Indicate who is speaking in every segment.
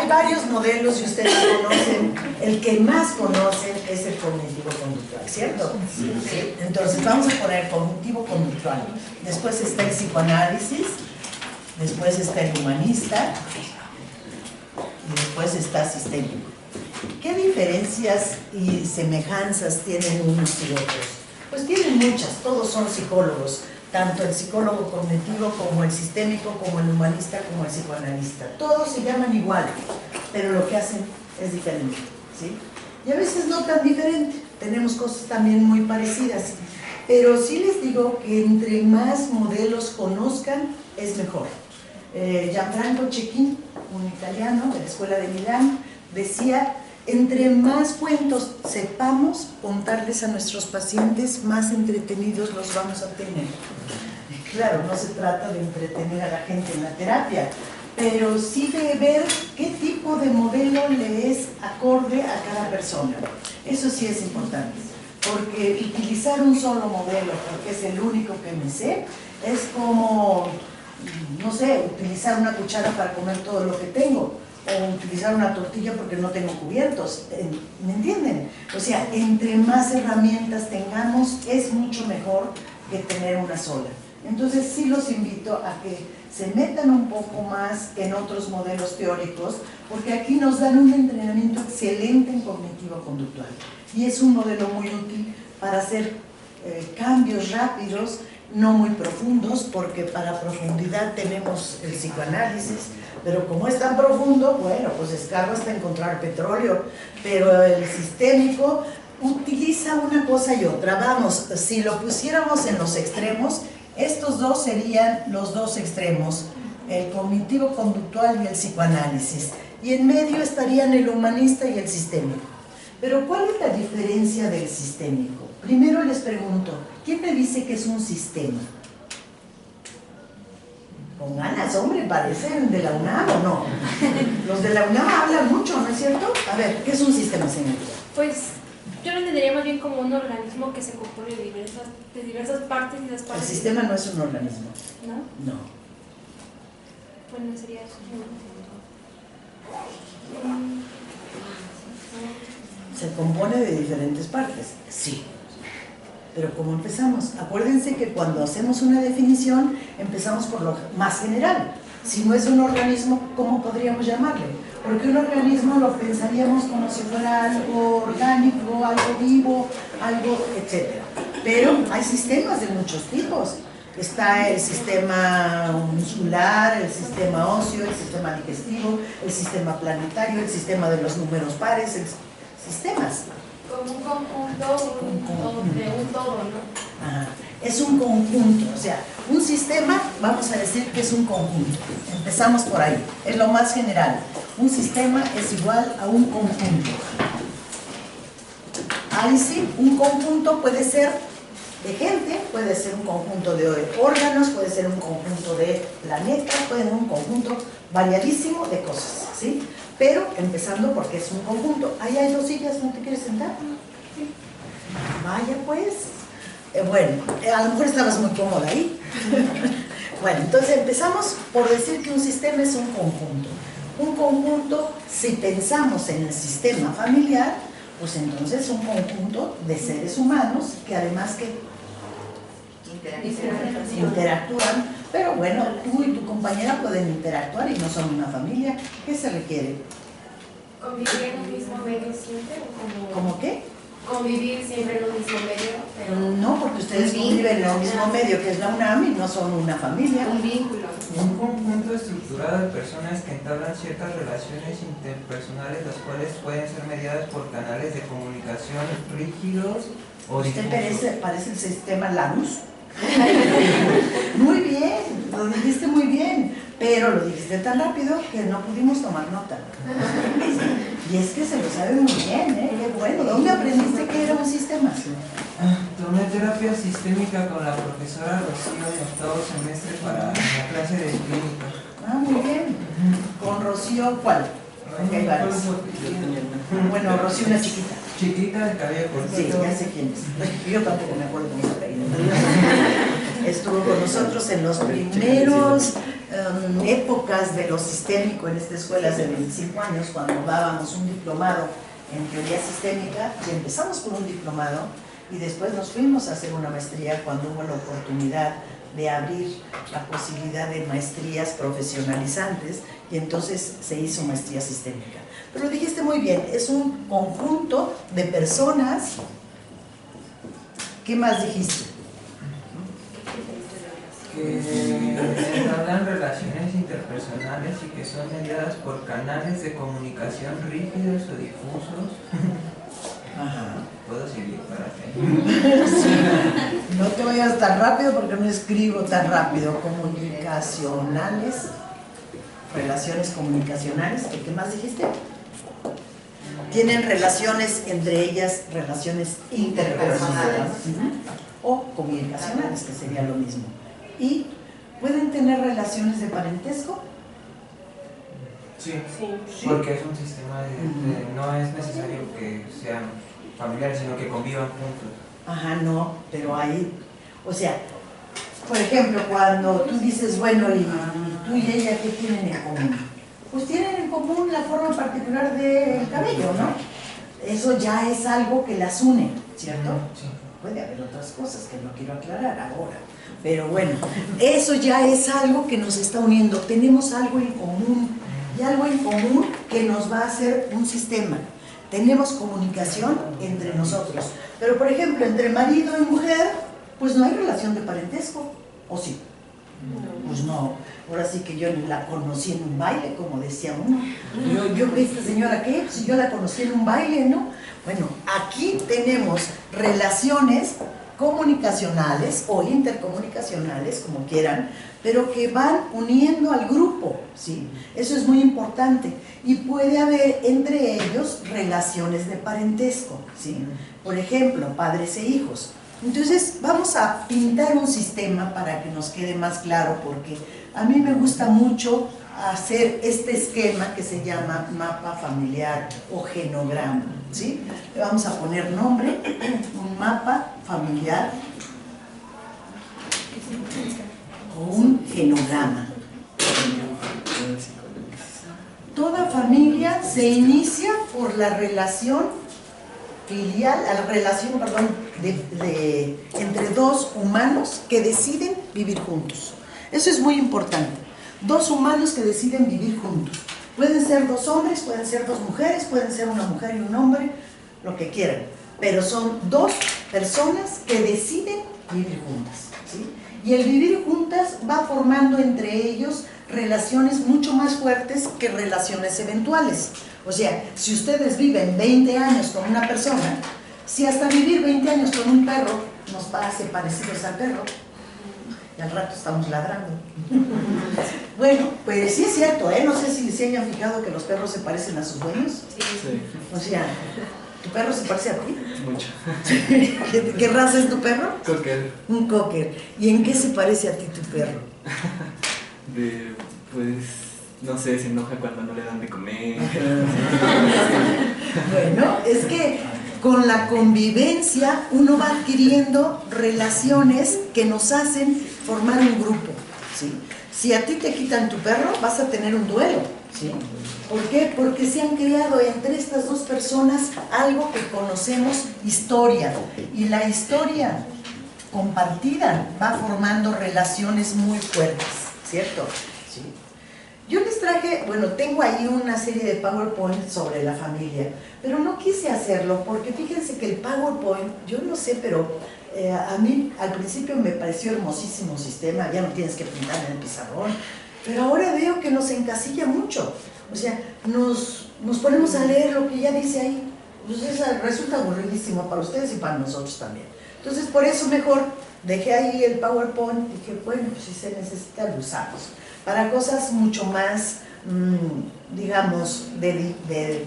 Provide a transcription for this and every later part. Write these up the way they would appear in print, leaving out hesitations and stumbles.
Speaker 1: hay varios modelos y ustedes conocen, el que más conocen es el cognitivo-conductual, ¿cierto? Sí. Entonces vamos a poner cognitivo-conductual, después está el psicoanálisis, después está el humanista y después está sistémico. ¿Qué diferencias y semejanzas tienen unos y otros? Pues tienen muchas, todos son psicólogos, tanto el psicólogo cognitivo como el sistémico, como el humanista, como el psicoanalista. Todos se llaman igual, pero lo que hacen es diferente, ¿sí? Y a veces no tan diferente, tenemos cosas también muy parecidas, pero sí les digo que entre más modelos conozcan, es mejor. Gianfranco Cecchin, un italiano de la Escuela de Milán, decía: entre más cuentos sepamos contarles a nuestros pacientes, más entretenidos los vamos a tener. Claro, no se trata de entretener a la gente en la terapia, pero sí de ver qué tipo de modelo le es acorde a cada persona. Eso sí es importante, porque utilizar un solo modelo, porque es el único que me sé, es como, no sé, utilizar una cuchara para comer todo lo que tengo, o utilizar una tortilla porque no tengo cubiertos, ¿me entienden? O sea, entre más herramientas tengamos, es mucho mejor que tener una sola. Entonces sí los invito a que se metan un poco más en otros modelos teóricos, porque aquí nos dan un entrenamiento excelente en cognitivo-conductual, y es un modelo muy útil para hacer cambios rápidos, no muy profundos, porque para profundidad tenemos el psicoanálisis, pero como es tan profundo, bueno, pues escarba hasta encontrar petróleo, pero el sistémico utiliza una cosa y otra. Vamos, si lo pusiéramos en los extremos, estos dos serían los dos extremos, el cognitivo-conductual y el psicoanálisis, y en medio estarían el humanista y el sistémico. Pero ¿cuál es la diferencia del sistémico? Primero les pregunto, ¿quién me dice que es un sistema? Con ganas, hombre, parecen de la UNAM, ¿o no? Los de la UNAM hablan mucho, ¿no es cierto? A ver, ¿qué es un sistema, señorita?
Speaker 2: Pues yo lo entendería más bien como un organismo que se compone de diversas partes y las partes.
Speaker 1: El sistema no es un organismo.
Speaker 2: ¿No?
Speaker 1: No.
Speaker 2: Bueno, sería eso.
Speaker 1: ¿Se compone de diferentes partes? Sí. Pero ¿cómo empezamos? Acuérdense que cuando hacemos una definición, empezamos por lo más general. Si no es un organismo, ¿cómo podríamos llamarle? Porque un organismo lo pensaríamos como si fuera algo orgánico, algo vivo, algo, etc. Pero hay sistemas de muchos tipos. Está el sistema muscular, el sistema óseo, el sistema digestivo, el sistema planetario, el sistema de los números pares, sistemas.
Speaker 2: Como un conjunto de un todo, ¿no?
Speaker 1: Ajá. Es un conjunto, o sea, un sistema, vamos a decir que es un conjunto. Empezamos por ahí, es lo más general. Un sistema es igual a un conjunto. Ahí sí, un conjunto puede ser de gente, puede ser un conjunto de órganos, puede ser un conjunto de planetas, puede ser un conjunto variadísimo de cosas, ¿sí? Pero empezando porque es un conjunto. Ahí hay dos sillas, ¿no te quieres sentar? Sí. Vaya pues. Bueno, a lo mejor estabas muy cómoda ahí. Bueno, entonces empezamos por decir que un sistema es un conjunto. Un conjunto, si pensamos en el sistema familiar, pues entonces es un conjunto de seres humanos que además que interactúan, pero bueno, tú y tu compañera pueden interactuar y no son una familia. ¿Qué se requiere?
Speaker 2: ¿Convivir en un mismo medio siempre?
Speaker 1: ¿Cómo qué?
Speaker 2: Convivir siempre en un mismo medio, pero...
Speaker 1: No, porque ustedes conviven en el mismo medio que es la UNAM y no son una familia.
Speaker 2: Un vínculo.
Speaker 3: Un conjunto estructurado de personas que entablan ciertas relaciones interpersonales, las cuales pueden ser mediadas por canales de comunicación rígidos o
Speaker 1: Usted
Speaker 3: difusos.
Speaker 1: parece el sistema Lanús. Muy bien, lo dijiste muy bien, pero lo dijiste tan rápido que no pudimos tomar nota. Y es que se lo sabe muy bien, ¿eh? Qué bueno. ¿Dónde aprendiste que era un sistema?
Speaker 3: Tomé terapia sistémica con la profesora Rocío en octavo semestre para la clase de clínica.
Speaker 1: Ah, muy bien. ¿Con Rocío cuál? Porque hay varias. Bueno, Rocío una chiquita.
Speaker 3: Chiquita de cabello cortito.
Speaker 1: Sí, ya sé quién es. Yo tampoco me acuerdo cómo se apellida. Estuvo con nosotros en los primeros épocas de lo sistémico en esta escuela hace 25 años, cuando dábamos un diplomado en teoría sistémica, y empezamos con un diplomado y después nos fuimos a hacer una maestría cuando hubo la oportunidad de abrir la posibilidad de maestrías profesionalizantes, y entonces se hizo maestría sistémica. Pero lo dijiste muy bien, es un conjunto de personas. ¿Qué más dijiste?
Speaker 3: Que entablan relaciones interpersonales y que son mediadas por canales de comunicación rígidos o difusos.
Speaker 1: Ajá.
Speaker 3: ¿Puedo seguir para qué?
Speaker 1: Sí. No te vayas tan rápido porque no escribo tan rápido. Comunicacionales, relaciones comunicacionales. ¿Qué más dijiste? Tienen relaciones entre ellas, relaciones interpersonales o comunicacionales, que sería lo mismo. Y pueden tener relaciones de parentesco.
Speaker 3: Sí, porque es un sistema no es necesario que sean familiares, sino que convivan juntos.
Speaker 1: Ajá, no, pero ahí, o sea, por ejemplo, cuando tú dices, bueno, y tú y ella, ¿qué tienen en común? Pues tienen en común la forma particular del cabello, ¿no? Eso ya es algo que las une, ¿cierto?
Speaker 3: Sí.
Speaker 1: Puede haber otras cosas que no quiero aclarar ahora, pero bueno, eso ya es algo que nos está uniendo, tenemos algo en común, y algo en común que nos va a hacer un sistema. Tenemos comunicación entre nosotros, pero por ejemplo, entre marido y mujer, pues no hay relación de parentesco, ¿o sí? Pues no, ahora sí que yo la conocí en un baile, como decía uno. Yo esta señora, ¿qué? Si yo la conocí en un baile, ¿no? Bueno, aquí tenemos relaciones comunicacionales o intercomunicacionales, como quieran, pero que van uniendo al grupo, ¿sí? Eso es muy importante. Y puede haber entre ellos relaciones de parentesco, ¿sí? Por ejemplo, padres e hijos. Entonces, vamos a pintar un sistema para que nos quede más claro, porque a mí me gusta mucho hacer este esquema que se llama mapa familiar o genograma, ¿sí? Le vamos a poner nombre, un mapa familiar o un genograma. Toda familia se inicia por la relación filial, entre dos humanos que deciden vivir juntos. Eso es muy importante. Dos humanos que deciden vivir juntos. Pueden ser dos hombres, pueden ser dos mujeres, pueden ser una mujer y un hombre, lo que quieran. Pero son dos personas que deciden vivir juntas, ¿sí? Y el vivir juntas va formando entre ellos relaciones mucho más fuertes que relaciones eventuales. O sea, si ustedes viven 20 años con una persona, si hasta vivir 20 años con un perro nos hace parecidos al perro, y al rato estamos ladrando. Bueno, pues sí es cierto, ¿eh? No sé si se hayan fijado que los perros se parecen a sus dueños.
Speaker 4: Sí.
Speaker 1: O sea, ¿tu perro se parece a ti?
Speaker 4: Mucho.
Speaker 1: ¿Qué raza es tu perro?
Speaker 4: Cocker.
Speaker 1: Un cocker. ¿Y en qué se parece a ti tu perro?
Speaker 4: Pues, no sé, se enoja cuando no le dan de comer.
Speaker 1: Bueno, es que con la convivencia uno va adquiriendo relaciones que nos hacen formar un grupo, ¿sí? Si a ti te quitan tu perro, vas a tener un duelo, ¿sí? ¿Por qué? Porque se han creado entre estas dos personas algo que conocemos historia, y la historia compartida va formando relaciones muy fuertes, ¿cierto? Sí. Yo les traje, bueno, tengo ahí una serie de PowerPoint sobre la familia, pero no quise hacerlo porque fíjense que el PowerPoint, yo no sé, pero a mí al principio me pareció hermosísimo sistema, ya no tienes que pintar en el pizarrón, pero ahora veo que nos encasilla mucho. O sea, nos ponemos a leer lo que ya dice ahí, pues resulta aburridísimo para ustedes y para nosotros también. Entonces, por eso mejor dejé ahí el PowerPoint y dije, bueno, pues si se necesita lo usamos. Para cosas mucho más, digamos, de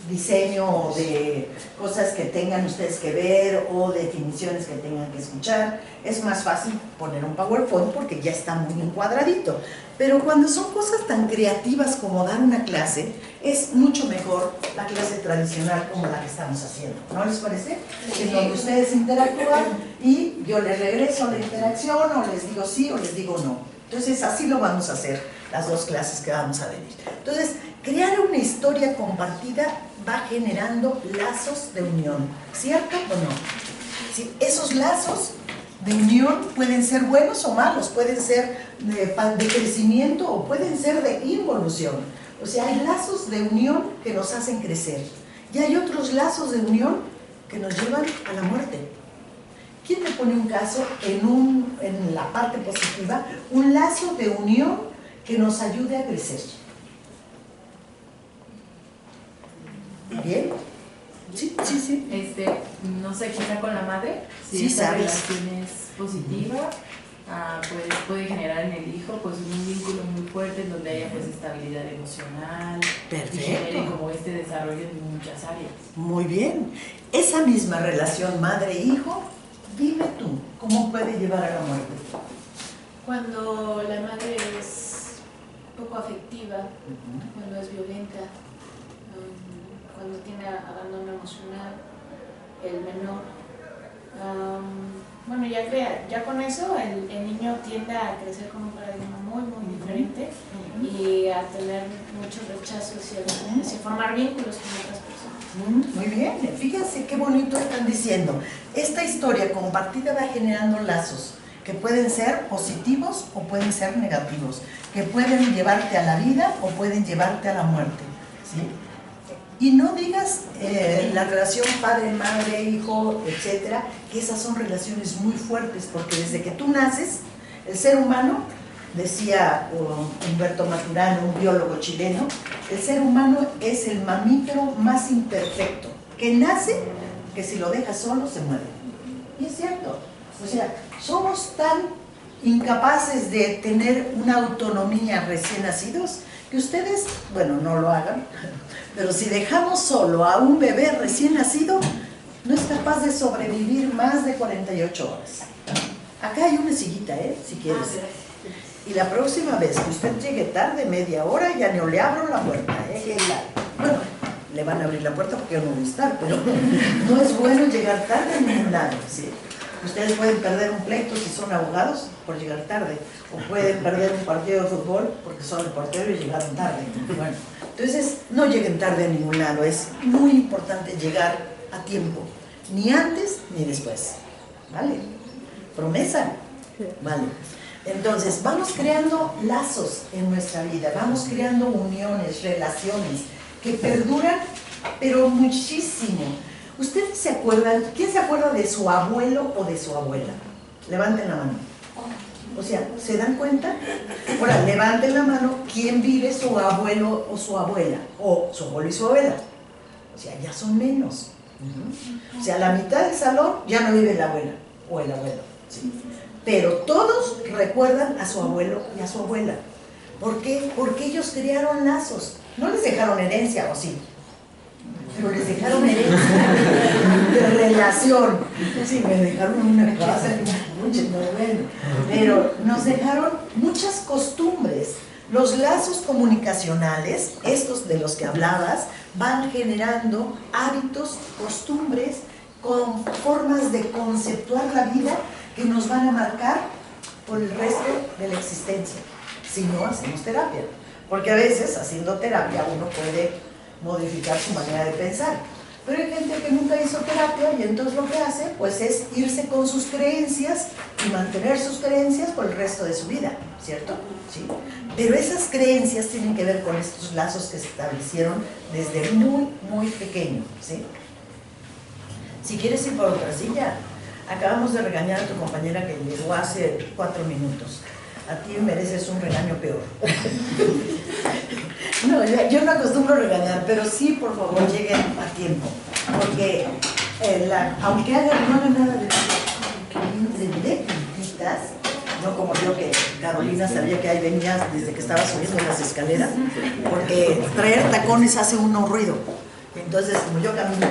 Speaker 1: diseño o de cosas que tengan ustedes que ver o definiciones que tengan que escuchar, es más fácil poner un PowerPoint porque ya está muy encuadradito. Pero cuando son cosas tan creativas como dar una clase, es mucho mejor la clase tradicional como la que estamos haciendo, ¿no les parece? En donde ustedes interactúan y yo les regreso la interacción o les digo sí o les digo no. Entonces, así lo vamos a hacer las dos clases que vamos a venir. Entonces, crear una historia compartida va generando lazos de unión, ¿cierto o no? Sí, esos lazos de unión pueden ser buenos o malos, pueden ser de crecimiento o pueden ser de involución. O sea, hay lazos de unión que nos hacen crecer y hay otros lazos de unión que nos llevan a la muerte. ¿Quién me pone un caso en la parte positiva? Un lazo de unión que nos ayude a crecer. ¿Bien? Sí, sí, sí.
Speaker 5: No sé, quizá con la madre, si
Speaker 1: Sí,
Speaker 5: esta
Speaker 1: sabes.
Speaker 5: relación es positiva, pues puede generar en el hijo pues un vínculo muy fuerte en donde haya pues estabilidad emocional.
Speaker 1: Perfecto.
Speaker 5: Y genere como este desarrollo en muchas áreas.
Speaker 1: Muy bien. Esa misma relación madre-hijo, dime tú, ¿cómo puede llevar a la muerte?
Speaker 2: Cuando la madre es poco afectiva, cuando es violenta, cuando tiene abandono emocional, el menor. Bueno, ya con eso el niño tiende a crecer con un paradigma muy, muy diferente y a tener muchos rechazos y a formar vínculos con otras personas.
Speaker 1: Muy bien, fíjense qué bonito están diciendo. Esta historia compartida va generando lazos que pueden ser positivos o pueden ser negativos, que pueden llevarte a la vida o pueden llevarte a la muerte, ¿sí? Y no digas la relación padre, madre, hijo, etcétera, que esas son relaciones muy fuertes, porque desde que tú naces, el ser humano, decía Humberto Maturana, un biólogo chileno, el ser humano es el mamífero más imperfecto, que nace, que si lo dejas solo se muere. Y es cierto, o sea, somos tan incapaces de tener una autonomía recién nacidos, que ustedes, bueno, no lo hagan, pero si dejamos solo a un bebé recién nacido, no es capaz de sobrevivir más de 48 horas. Acá hay una sillita, si quieres. Y la próxima vez que usted llegue tarde, media hora, ya no le abro la puerta. Bueno, le van a abrir la puerta porque yo no voy a estar, pero no es bueno llegar tarde a ningún lado, ¿sí? Ustedes pueden perder un pleito si son abogados por llegar tarde, o pueden perder un partido de fútbol porque son el portero y llegaron tarde. Bueno, entonces no lleguen tarde a ningún lado, es muy importante llegar a tiempo, ni antes ni después, ¿vale? Promesa, ¿vale? Entonces vamos creando lazos en nuestra vida, vamos creando uniones, relaciones que perduran, pero muchísimo. ¿Ustedes se acuerdan? ¿Quién se acuerda de su abuelo o de su abuela? Levanten la mano. O sea, ¿se dan cuenta? Ahora, levanten la mano, ¿quién vive su abuelo o su abuela? O su abuelo y su abuela. O sea, ya son menos. O sea, la mitad del salón ya no vive la abuela o el abuelo. ¿Sí? Pero todos recuerdan a su abuelo y a su abuela. ¿Por qué? Porque ellos crearon lazos. No les dejaron herencia, ¿o sí? Pero les dejaron herencia de relación. Sí, me dejaron una casa y un coche, no, bueno. Pero nos dejaron muchas costumbres. Los lazos comunicacionales, estos de los que hablabas, van generando hábitos, costumbres, con formas de conceptuar la vida que nos van a marcar por el resto de la existencia, si no hacemos terapia. Porque a veces, haciendo terapia, uno puede modificar su manera de pensar. Pero hay gente que nunca hizo terapia y entonces lo que hace pues es irse con sus creencias y mantener sus creencias por el resto de su vida, ¿cierto? Sí. Pero esas creencias tienen que ver con estos lazos que se establecieron desde muy, muy pequeño, ¿sí? Si quieres ir por otra silla, acabamos de regañar a tu compañera que llegó hace 4 minutos. A ti mereces un regaño peor. No, yo no acostumbro a regañar, pero sí, por favor, lleguen a tiempo. Porque aunque no hagan nada de puntitas, no como yo que Carolina sabía que ahí venías desde que estaba subiendo las escaleras, porque traer tacones hace uno ruido. Entonces, como yo camino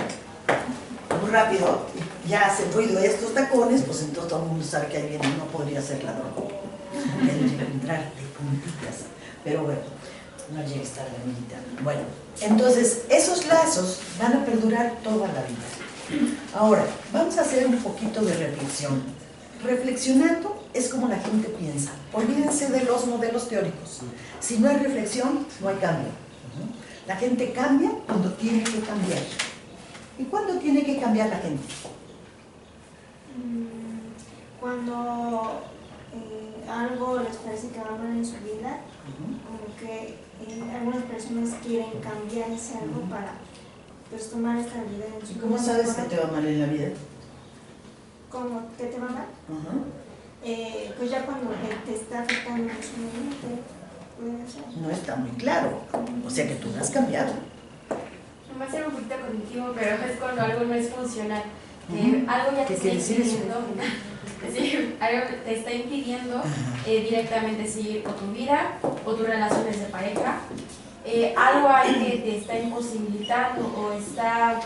Speaker 1: muy rápido, ya hace ruido estos tacones, pues entonces todo el mundo sabe que ahí viene, no podría ser ladrón. Porque él llega a entrar de puntitas. Pero bueno, no llegue a estar la amiguita. Bueno, entonces esos lazos van a perdurar toda la vida. Ahora, vamos a hacer un poquito de reflexión. Reflexionando es como la gente piensa. Olvídense de los modelos teóricos. Si no hay reflexión, no hay cambio. La gente cambia cuando tiene que cambiar. ¿Y cuándo tiene que cambiar la gente?
Speaker 6: Cuando algo les parece que va mal en su vida, como que algunas personas quieren cambiar ese algo para pues tomar estabilidad en su vida.
Speaker 1: ¿Y cómo sabes que te va mal en la vida?
Speaker 6: ¿Cómo que te va mal? Pues ya cuando te está afectando emocionalmente, puede ser.
Speaker 1: No está muy claro. O sea que tú no has cambiado.
Speaker 7: Va a ser un poquito cognitivo, pero es cuando algo no es funcional. Algo ya te está impidiendo, es decir, algo te está impidiendo directamente seguir con tu vida o tus relaciones de pareja. Algo hay que te está imposibilitando o está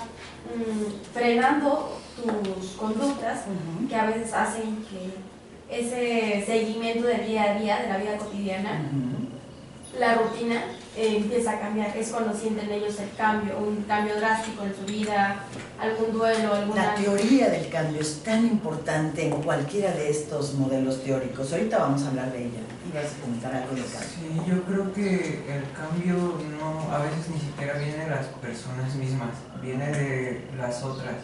Speaker 7: frenando tus conductas que a veces hacen que ese seguimiento del día a día, de la vida cotidiana, la rutina empieza a cambiar. Es cuando sienten ellos el cambio, un cambio drástico en su vida, algún duelo,
Speaker 1: La teoría del cambio es tan importante en cualquiera de estos modelos teóricos. Ahorita vamos a hablar de ella. ¿Ibas a comentar algo del cambio?
Speaker 3: Sí, yo creo que el cambio no, a veces ni siquiera viene de las personas mismas, viene de las otras.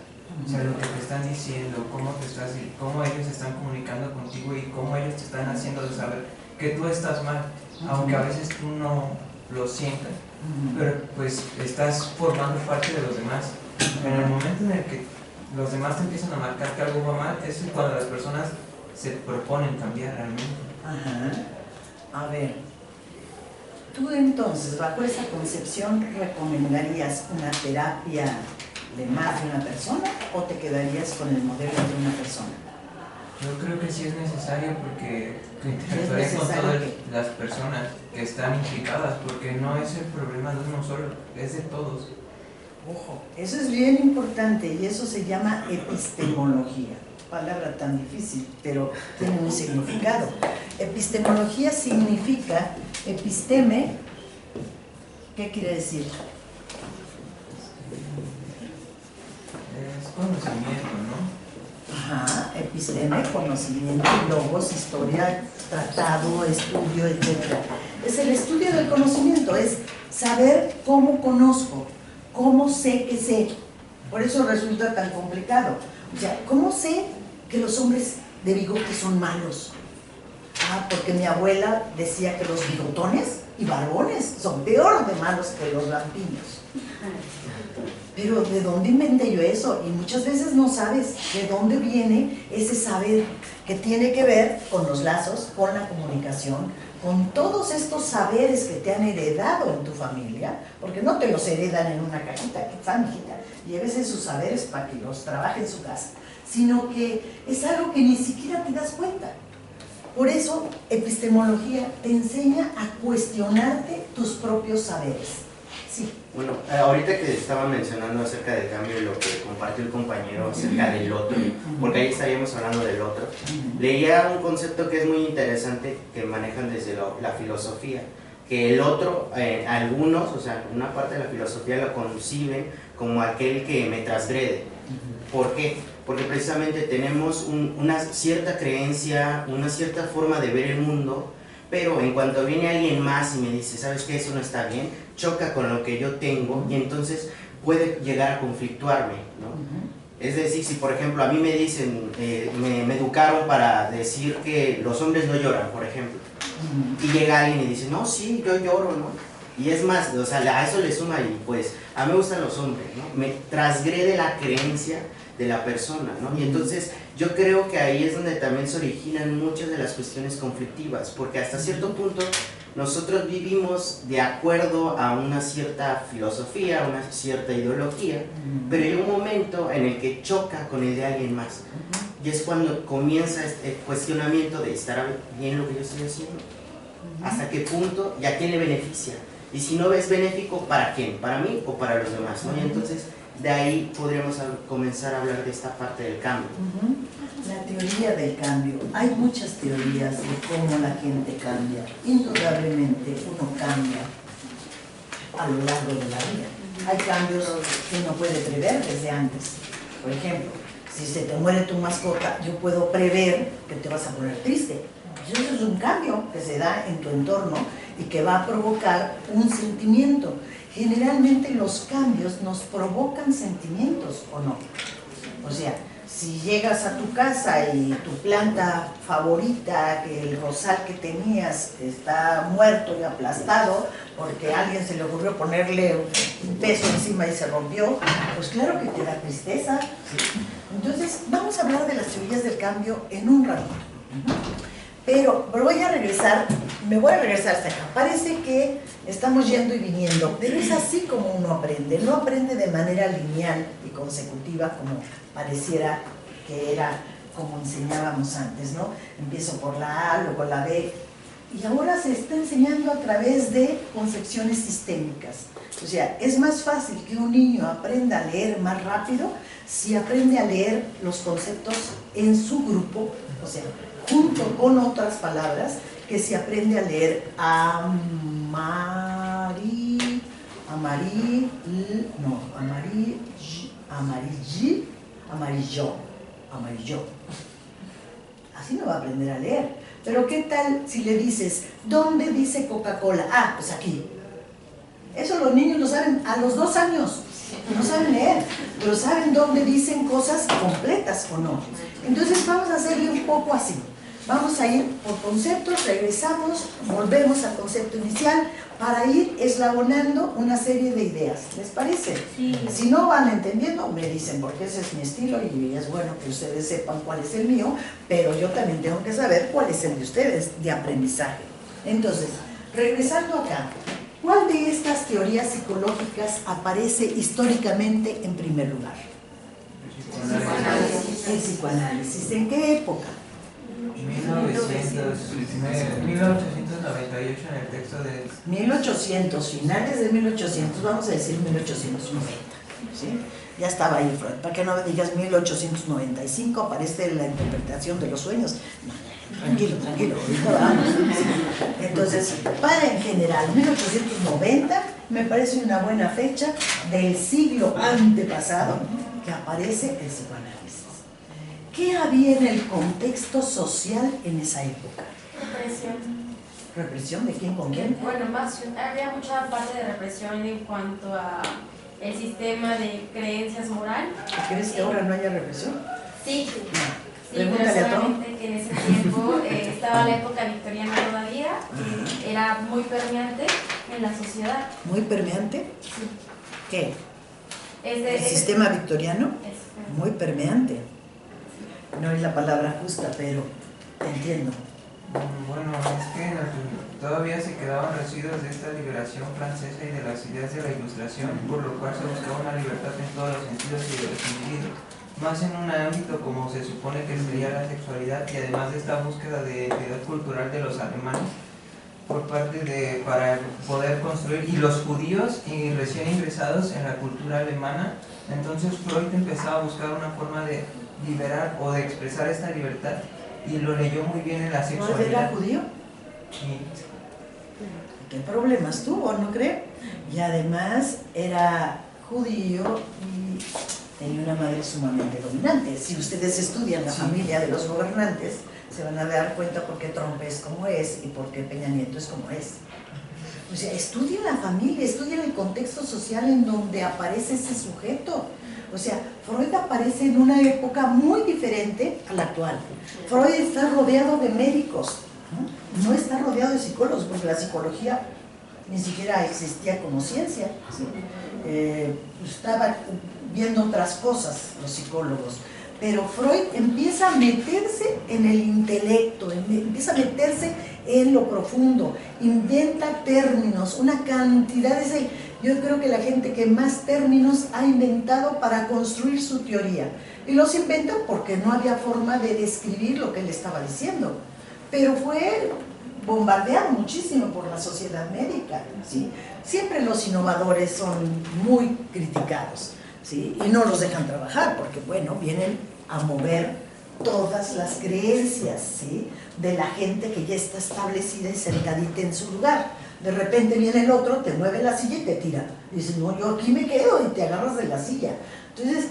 Speaker 3: O sea, lo que te están diciendo, cómo ellos están comunicando contigo y cómo ellos te están haciendo saber que tú estás mal, aunque a veces tú no lo sientas, pero pues estás formando parte de los demás. En el momento en el que los demás te empiezan a marcar que algo va mal, es cuando las personas se proponen cambiar realmente.
Speaker 1: A ver, tú entonces, bajo esa concepción, ¿recomendarías una terapia de más de una persona o te quedarías con el modelo de una persona?
Speaker 3: Yo creo que sí es necesario porque interactuaré con todas las personas que están implicadas, porque no es el problema de uno solo, es de todos.
Speaker 1: Ojo, eso es bien importante y eso se llama epistemología. Palabra tan difícil, pero tiene un significado. Epistemología significa, episteme, ¿qué quiere decir?
Speaker 3: Es conocimiento, ¿no?
Speaker 1: Ajá, episteme, conocimiento, logos, historia, tratado, estudio, etc. Es el estudio del conocimiento, es saber cómo conozco, cómo sé que sé. Por eso resulta tan complicado. O sea, ¿cómo sé que los hombres de bigote son malos? Porque mi abuela decía que los bigotones y barbones son peor de malos que los lampiños. Pero ¿de dónde inventé yo eso? Y muchas veces no sabes de dónde viene ese saber que tiene que ver con los lazos, con la comunicación, con todos estos saberes que te han heredado en tu familia, porque no te los heredan en una cajita, que está, mijita, llévese sus saberes para que los trabaje en su casa, sino que es algo que ni siquiera te das cuenta. Por eso, epistemología te enseña a cuestionarte tus propios saberes. Sí.
Speaker 8: Bueno, ahorita que estaba mencionando acerca del cambio y lo que compartió el compañero acerca del otro, porque ahí estaríamos hablando del otro, leía un concepto que es muy interesante que manejan desde la filosofía, que el otro, algunos, o sea, una parte de la filosofía lo conciben como aquel que me transgrede. ¿Por qué? Porque precisamente tenemos una cierta creencia, una cierta forma de ver el mundo, pero en cuanto viene alguien más y me dice, ¿sabes qué? Eso no está bien, choca con lo que yo tengo y entonces puede llegar a conflictuarme, ¿no? Es decir, si por ejemplo a mí me dicen, me educaron para decir que los hombres no lloran, por ejemplo, y llega alguien y dice, no, sí, yo lloro, ¿no? Y es más, o sea, a eso le suma y pues, a mí me gustan los hombres, ¿no? Me transgrede la creencia de la persona, ¿no? Y entonces yo creo que ahí es donde también se originan muchas de las cuestiones conflictivas, porque hasta cierto punto nosotros vivimos de acuerdo a una cierta filosofía, una cierta ideología, pero hay un momento en el que choca con el de alguien más, y es cuando comienza este cuestionamiento de estar bien lo que yo estoy haciendo, hasta qué punto y a quién le beneficia, y si no es benéfico, ¿para quién? ¿Para mí o para los demás? ¿No? Y entonces de ahí podríamos comenzar a hablar de esta parte del cambio.
Speaker 1: La teoría del cambio. Hay muchas teorías de cómo la gente cambia. Indudablemente uno cambia a lo largo de la vida. Hay cambios que uno puede prever desde antes. Por ejemplo, Si se te muere tu mascota, yo puedo prever que te vas a poner triste. Pues eso es un cambio que se da en tu entorno y que va a provocar un sentimiento. Generalmente los cambios nos provocan sentimientos, ¿o no? O sea, si llegas a tu casa y tu planta favorita, que el rosal que tenías está muerto y aplastado porque a alguien se le ocurrió ponerle un peso encima y se rompió, pues claro que te da tristeza. Entonces, vamos a hablar de las teorías del cambio en un rato. Pero me voy a regresar hasta acá. Parece que estamos yendo y viniendo, pero es así como uno aprende. No aprende de manera lineal y consecutiva como pareciera que era como enseñábamos antes, ¿no? Empiezo por la A, luego la B, y ahora se está enseñando a través de concepciones sistémicas. O sea, es más fácil que un niño aprenda a leer más rápido si aprende a leer los conceptos en su grupo, o sea, junto con otras palabras, que se aprende a leer amarillo. Así no va a aprender a leer. Pero ¿qué tal si le dices, ¿dónde dice Coca-Cola? Ah, pues aquí. Eso los niños lo saben a los 2 años. No saben leer, pero saben dónde dicen cosas completas o no. Entonces vamos a hacerle un poco así. Vamos a ir por conceptos, regresamos, volvemos al concepto inicial para ir eslabonando una serie de ideas. ¿Les parece?
Speaker 6: Sí.
Speaker 1: Si no van entendiendo, me dicen, porque ese es mi estilo y es bueno que ustedes sepan cuál es el mío, pero yo también tengo que saber cuál es el de ustedes de aprendizaje. Entonces, regresando acá, ¿cuál de estas teorías psicológicas aparece históricamente en primer lugar? El psicoanálisis. ¿En qué época?
Speaker 3: 1898 en el texto de...
Speaker 1: 1800, finales de 1800, vamos a decir 1890, ¿sí? Ya estaba ahí Freud, para que no me digas 1895, aparece la interpretación de los sueños. No, tranquilo, ahorita vamos. Entonces, para en general, 1890 me parece una buena fecha del siglo antepasado que aparece el psicoanálisis. ¿Qué había en el contexto social en esa época?
Speaker 7: Represión.
Speaker 1: ¿Represión de quién con quién?
Speaker 7: Bueno, había mucha parte de represión en cuanto a el sistema de creencias moral.
Speaker 1: ¿Crees que ahora no haya represión?
Speaker 7: Sí, pero
Speaker 1: Pregúntale a Tom.
Speaker 7: solamente que en ese tiempo estaba la época victoriana todavía, era muy permeante en la sociedad.
Speaker 1: ¿Muy permeante?
Speaker 7: Sí.
Speaker 1: ¿Qué? ¿El sistema victoriano? Muy permeante. No es la palabra justa, pero te entiendo.
Speaker 3: Bueno, es que todavía se quedaban residuos de esta liberación francesa y de las ideas de la ilustración, por lo cual se buscaba una libertad en todos los sentidos y de los individuos, más en un ámbito como se supone que sería la sexualidad, y además de esta búsqueda de identidad cultural de los alemanes por parte de, para poder construir, y los judíos y recién ingresados en la cultura alemana. Entonces Freud empezaba a buscar una forma de liberar o de expresar esta libertad, y lo leyó muy bien en la sexualidad.
Speaker 1: ¿No era judío?
Speaker 3: Sí.
Speaker 1: ¿Qué problemas tuvo, no cree? Y además era judío y tenía una madre sumamente dominante. Si ustedes estudian la familia de los gobernantes, se van a dar cuenta por qué Trump es como es y por qué Peña Nieto es como es. O sea, estudien la familia, estudien el contexto social en donde aparece ese sujeto. O sea, Freud aparece en una época muy diferente a la actual. Freud está rodeado de médicos, no está rodeado de psicólogos, porque la psicología ni siquiera existía como ciencia, ¿sí? Estaba viendo otras cosas los psicólogos. Pero Freud empieza a meterse en el intelecto, empieza a meterse en lo profundo, inventa términos, una cantidad de... Yo creo que la gente que más términos ha inventado para construir su teoría. Y los inventa porque no había forma de describir lo que él estaba diciendo. Pero fue bombardeado muchísimo por la sociedad médica, ¿sí? Siempre los innovadores son muy criticados, ¿sí? Y no los dejan trabajar porque, bueno, vienen a mover todas las creencias, ¿sí? De la gente que ya está establecida y sentadita en su lugar. De repente viene el otro, te mueve la silla y te tira. Dices, no, yo aquí me quedo, y te agarras de la silla. Entonces,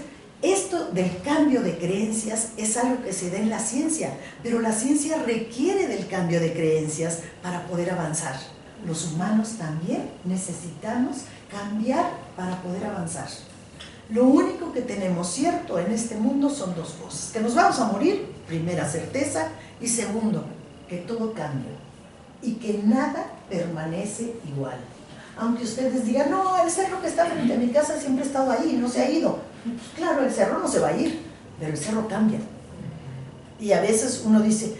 Speaker 1: Esto del cambio de creencias es algo que se da en la ciencia, pero la ciencia requiere del cambio de creencias para poder avanzar. Los humanos también necesitamos cambiar para poder avanzar. Lo único que tenemos cierto en este mundo son dos cosas: que nos vamos a morir, primera certeza, y segundo, que todo cambia y que nada permanece igual. Aunque ustedes digan, no, el cerro que está frente a mi casa siempre ha estado ahí, no se ha ido. Pues claro, el cerro no se va a ir, pero el cerro cambia. Y a veces uno dice,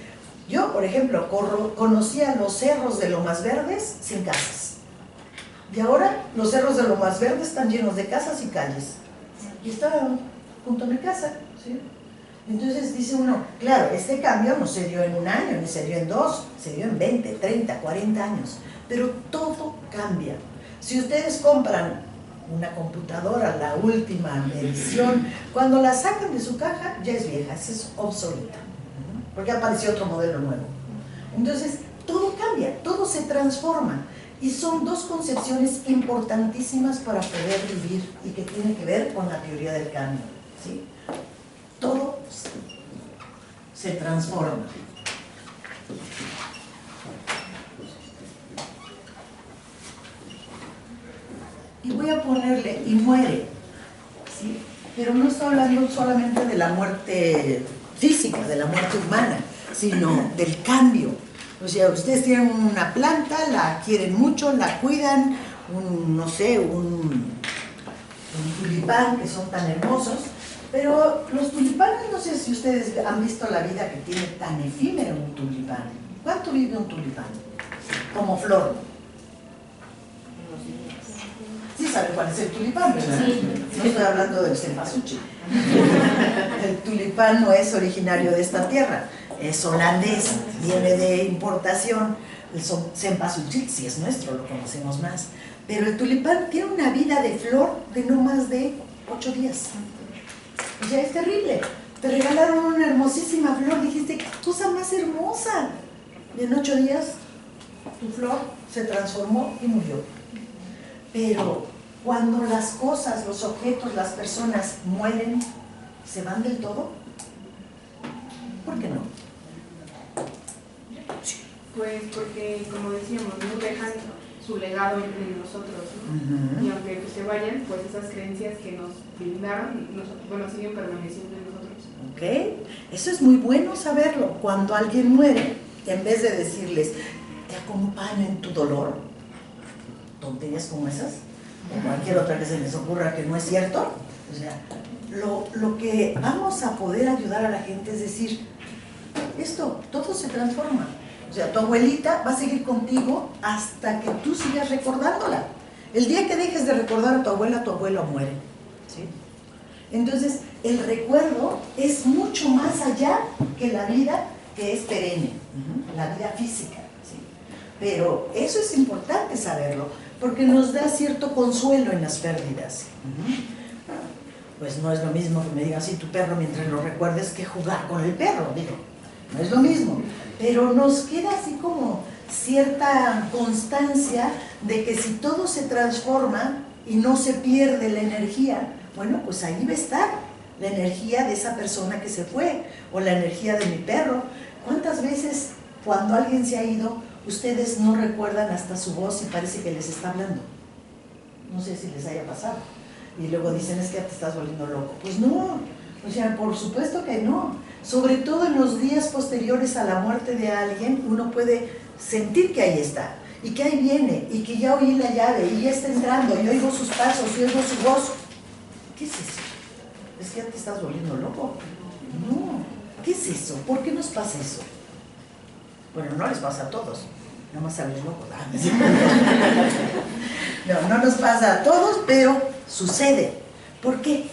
Speaker 1: yo, por ejemplo, conocía los cerros de Lomas Verdes sin casas. Y ahora los cerros de Lomas Verdes están llenos de casas y calles. Y está junto a mi casa, ¿sí? Entonces dice uno, claro, este cambio no se dio en un año, ni se dio en 2, se dio en 20, 30, 40 años. Pero todo cambia. Si ustedes compran una computadora, la última edición, cuando la sacan de su caja ya es vieja, es obsoleta, porque apareció otro modelo nuevo. Entonces, todo cambia, todo se transforma. Y son dos concepciones importantísimas para poder vivir y que tienen que ver con la teoría del cambio, ¿sí? Todo se transforma. Y voy a ponerle, y muere, ¿sí? Pero no estoy hablando solamente de la muerte física, de la muerte humana, sino del cambio. O sea, ustedes tienen una planta, la quieren mucho, la cuidan, no sé, un tulipán, que son tan hermosos, pero los tulipanes, no sé si ustedes han visto la vida que tiene tan efímera un tulipán. ¿Cuánto vive un tulipán? Como flor. Sí saben cuál es el tulipán, ¿verdad? Sí. No estoy hablando del cempasúchil. El tulipán no es originario de esta tierra, es holandés, viene de importación. El cempasúchil sí es nuestro, lo conocemos más. Pero el tulipán tiene una vida de flor de no más de 8 días. O sea, es terrible. Te regalaron una hermosísima flor, dijiste, qué cosa más hermosa. Y en 8 días tu flor se transformó y murió. Pero cuando las cosas, los objetos, las personas mueren, ¿se van del todo? ¿Por qué no?
Speaker 9: Pues porque, como decíamos, no dejan su legado entre nosotros, ¿no? Y aunque se vayan, pues esas creencias que nos brindaron, bueno, siguen permaneciendo en nosotros.
Speaker 1: Ok, eso es muy bueno saberlo. Cuando alguien muere, en vez de decirles, te acompaño en tu dolor, tonterías como esas, o cualquier otra que se les ocurra que no es cierto, o sea, lo que vamos a poder ayudar a la gente es decir, esto, todo se transforma. O sea, tu abuelita va a seguir contigo hasta que tú sigas recordándola. El día que dejes de recordar a tu abuelo muere, ¿sí? Entonces, el recuerdo es mucho más allá que la vida que es perenne, la vida física, ¿sí? Pero eso es importante saberlo, porque nos da cierto consuelo en las pérdidas. Pues no es lo mismo que me digan, sí, tu perro mientras lo recuerdes, que jugar con el perro, digo, no es lo mismo. Pero nos queda así como cierta constancia de que si todo se transforma y no se pierde la energía, bueno, pues ahí va a estar la energía de esa persona que se fue, o la energía de mi perro. ¿Cuántas veces cuando alguien se ha ido, ustedes no recuerdan hasta su voz y parece que les está hablando? No sé si les haya pasado. Y luego dicen, es que ya te estás volviendo loco. Pues no, o sea, por supuesto que no. Sobre todo en los días posteriores a la muerte de alguien, uno puede sentir que ahí está, y que ahí viene, y que ya oí la llave, y ya está entrando, y oigo sus pasos, y oigo su voz. ¿Qué es eso? ¿Es que ya te estás volviendo loco? No, ¿qué es eso? ¿Por qué nos pasa eso? Bueno, no les pasa a todos, nada más a los locos. No nos pasa a todos, pero sucede. ¿Por qué?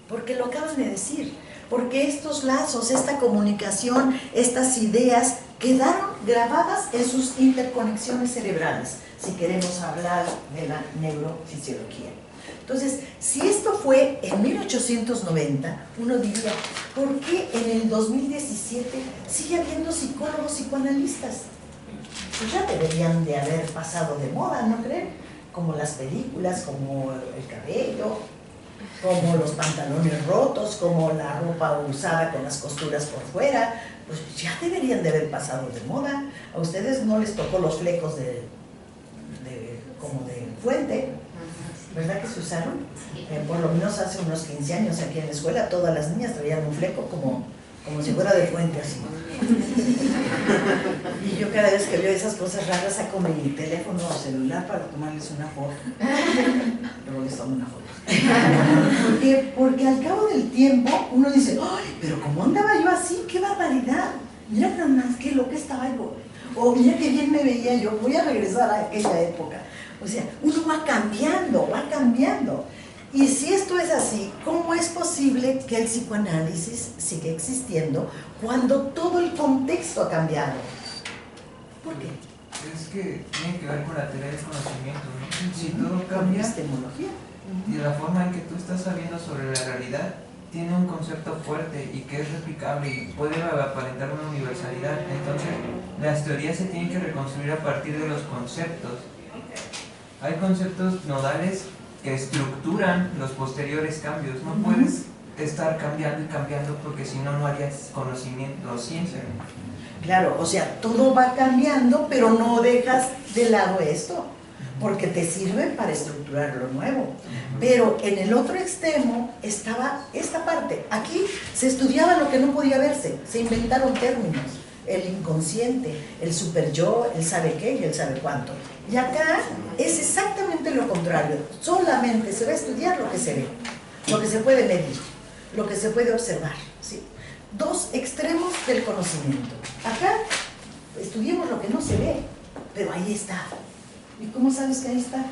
Speaker 1: Porque lo acaban de decir. Porque estos lazos, esta comunicación, estas ideas quedaron grabadas en sus interconexiones cerebrales, si queremos hablar de la neurofisiología. Entonces, si esto fue en 1890, uno diría, ¿por qué en el 2017 sigue habiendo psicólogos psicoanalistas? Pues ya deberían de haber pasado de moda, ¿no creen? Como las películas, como el cabello. como los pantalones rotos, como la ropa usada con las costuras por fuera, pues ya deberían de haber pasado de moda. A ustedes no les tocó los flecos como de fuente, ¿verdad que se usaron? Por lo menos hace unos 15 años aquí en la escuela todas las niñas traían un fleco como si fuera de fuente así. Y yo cada vez que veo esas cosas raras saco mi teléfono o celular para tomarles una foto. Luego les tomo una foto. Porque al cabo del tiempo uno dice, ¡ay, pero cómo andaba yo así! ¡Qué barbaridad! Mira nada más qué loca estaba yo. O mira qué bien me veía yo, voy a regresar a aquella época. O sea, uno va cambiando, va cambiando. Y si esto es así, ¿cómo es posible que el psicoanálisis siga existiendo cuando todo el contexto ha cambiado? ¿Por qué?
Speaker 3: Es que tiene que ver con la teoría del conocimiento, ¿no? Si todo cambia,
Speaker 1: epistemología.
Speaker 3: Y la forma en que tú estás sabiendo sobre la realidad tiene un concepto fuerte y que es replicable y puede aparentar una universalidad. Entonces, las teorías se tienen que reconstruir a partir de los conceptos. Hay conceptos nodales que estructuran los posteriores cambios. No puedes estar cambiando y cambiando porque si no, no harías conocimiento o ciencia.
Speaker 1: Claro, o sea, todo va cambiando, pero no dejas de lado esto, porque te sirve para estructurar lo nuevo. Pero en el otro extremo estaba esta parte. Aquí se estudiaba lo que no podía verse, se inventaron términos, el inconsciente, el superyo, el sabe qué y el sabe cuánto. Y acá es exactamente lo contrario, solamente se va a estudiar lo que se ve, lo que se puede medir, lo que se puede observar, ¿sí? Dos extremos del conocimiento. Acá estudiemos lo que no se ve, pero ahí está. ¿Y cómo sabes que ahí está?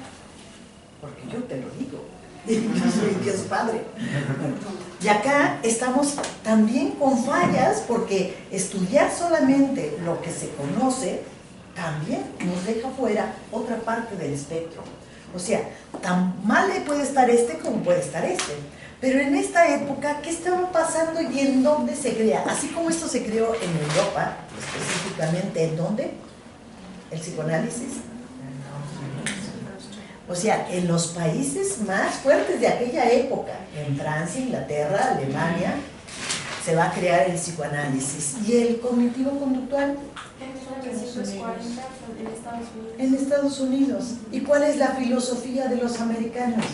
Speaker 1: Porque yo te lo digo. Yo soy Dios Padre. Y acá estamos también con fallas porque estudiar solamente lo que se conoce también nos deja fuera otra parte del espectro. O sea, tan mal puede estar este como puede estar este. Pero en esta época, ¿qué estaba pasando y en dónde se crea? Así como esto se creó en Europa, específicamente, ¿en dónde? El psicoanálisis. O sea, en los países más fuertes de aquella época, en Francia, Inglaterra, Alemania, se va a crear el psicoanálisis. ¿Y el cognitivo-conductual?
Speaker 7: En 1940 en Estados Unidos.
Speaker 1: En Estados Unidos. ¿Y cuál es la filosofía de los americanos?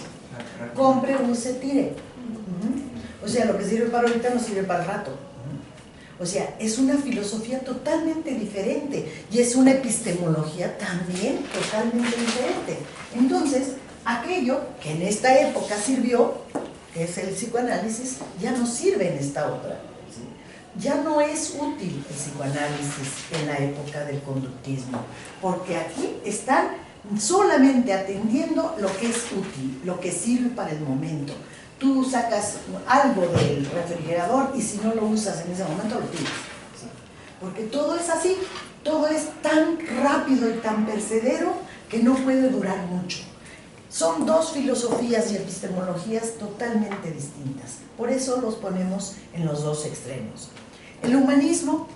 Speaker 1: Compre, use, tire. O sea, lo que sirve para ahorita no sirve para el rato. O sea, es una filosofía totalmente diferente y es una epistemología también totalmente diferente. Entonces, aquello que en esta época sirvió, que es el psicoanálisis, ya no sirve en esta otra. ¿Sí? Ya no es útil el psicoanálisis en la época del conductismo, porque aquí están solamente atendiendo lo que es útil, lo que sirve para el momento. Tú sacas algo del refrigerador y si no lo usas en ese momento lo tiras. ¿Sí? Porque todo es así, todo es tan rápido y tan percedero que no puede durar mucho. Son dos filosofías y epistemologías totalmente distintas. Por eso los ponemos en los dos extremos. El humanismo,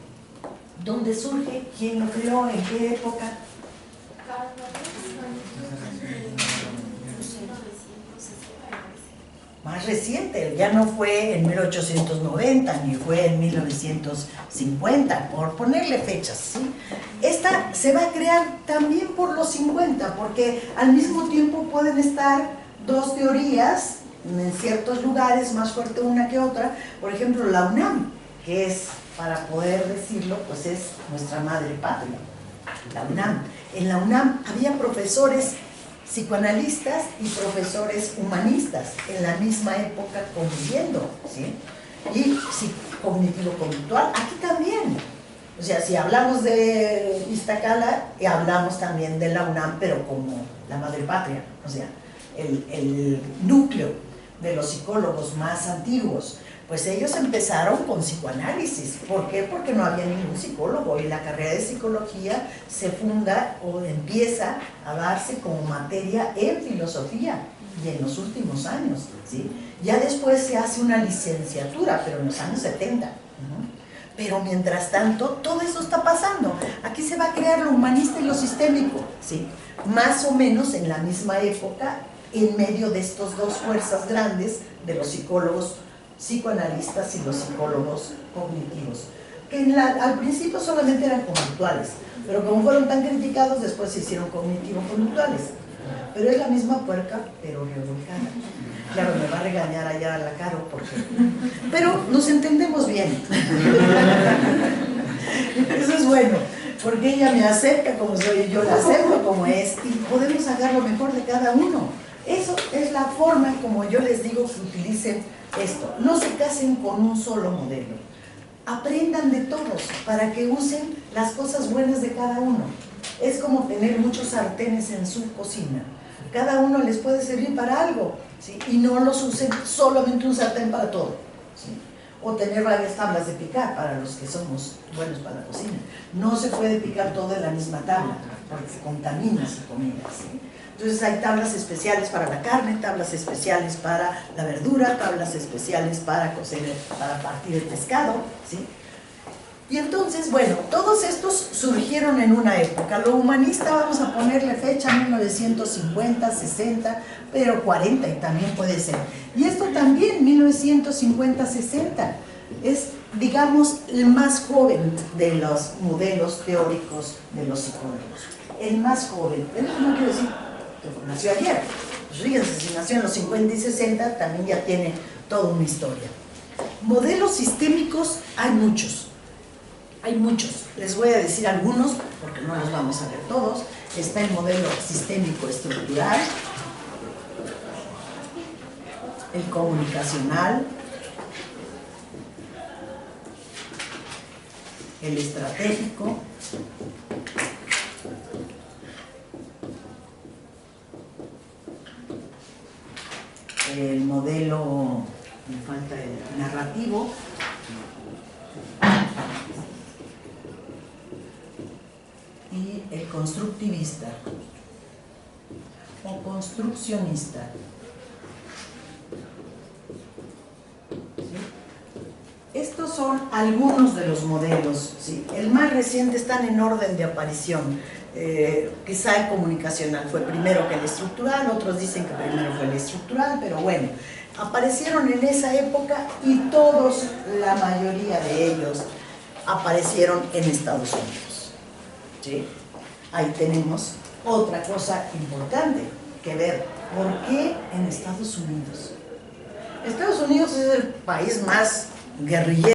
Speaker 1: ¿dónde surge? ¿Quién lo creó? ¿En qué época? Más reciente, ya no fue en 1890 ni fue en 1950, por ponerle fechas, ¿sí? Esta se va a crear también por los 50, porque al mismo tiempo pueden estar dos teorías en ciertos lugares, más fuerte una que otra. Por ejemplo, la UNAM, que es, para poder decirlo, pues es nuestra madre patria, la UNAM. En la UNAM había profesores psicoanalistas y profesores humanistas en la misma época conviviendo, ¿sí? Y cognitivo-conductual, aquí también. O sea, si hablamos de Iztacala, hablamos también de la UNAM, pero como la madre patria, o sea, el núcleo de los psicólogos más antiguos. Pues ellos empezaron con psicoanálisis. ¿Por qué? Porque no había ningún psicólogo y la carrera de psicología se funda o empieza a darse como materia en filosofía y en los últimos años, ¿sí? Ya después se hace una licenciatura, pero en los años 70. Pero mientras tanto, todo eso está pasando. Aquí se va a crear lo humanista y lo sistémico, ¿sí? Más o menos en la misma época en medio de estas dos fuerzas grandes de los psicólogos psicoanalistas y los psicólogos cognitivos, que al principio solamente eran conductuales, pero como fueron tan criticados, después se hicieron cognitivo-conductuales. Pero es la misma puerca, pero revolcada. Claro, me va a regañar allá a la Caro, pero nos entendemos bien. Eso es bueno, porque ella me acepta como soy y yo la acepto como es, y podemos sacar lo mejor de cada uno. Eso es la forma como yo les digo que utilicen esto. No se casen con un solo modelo. Aprendan de todos para que usen las cosas buenas de cada uno. Es como tener muchos sartenes en su cocina. Cada uno les puede servir para algo, ¿sí? Y no los usen solamente un sartén para todo, ¿sí? O tener varias tablas de picar para los que somos buenos para la cocina. No se puede picar todo en la misma tabla, porque se contamina su comida, ¿sí? Entonces hay tablas especiales para la carne, tablas especiales para la verdura, tablas especiales para cocer, para partir el pescado, ¿sí? Y entonces, bueno, todos estos surgieron en una época. Lo humanista, vamos a ponerle fecha, 1950, 60, pero 40 y también puede ser. Y esto también, 1950, 60, es, digamos, el más joven de los modelos teóricos de los psicólogos. El más joven, pero eso no quiere decir que nació ayer. Pues fíjense, si nació en los 50 y 60, también ya tiene toda una historia. Modelos sistémicos hay muchos. Hay muchos, les voy a decir algunos porque no los vamos a ver todos. Está el modelo sistémico estructural, el comunicacional, el estratégico, el modelo, me falta el narrativo, y el constructivista o construccionista. ¿Sí? Estos son algunos de los modelos, ¿sí? El más reciente están en orden de aparición. Quizá el comunicacional fue primero que el estructural, otros dicen que primero fue el estructural, pero bueno, aparecieron en esa época y todos, la mayoría de ellos, aparecieron en Estados Unidos. ¿Sí? Ahí tenemos otra cosa importante que ver. ¿Por qué en Estados Unidos? Estados Unidos es el país más guerrillero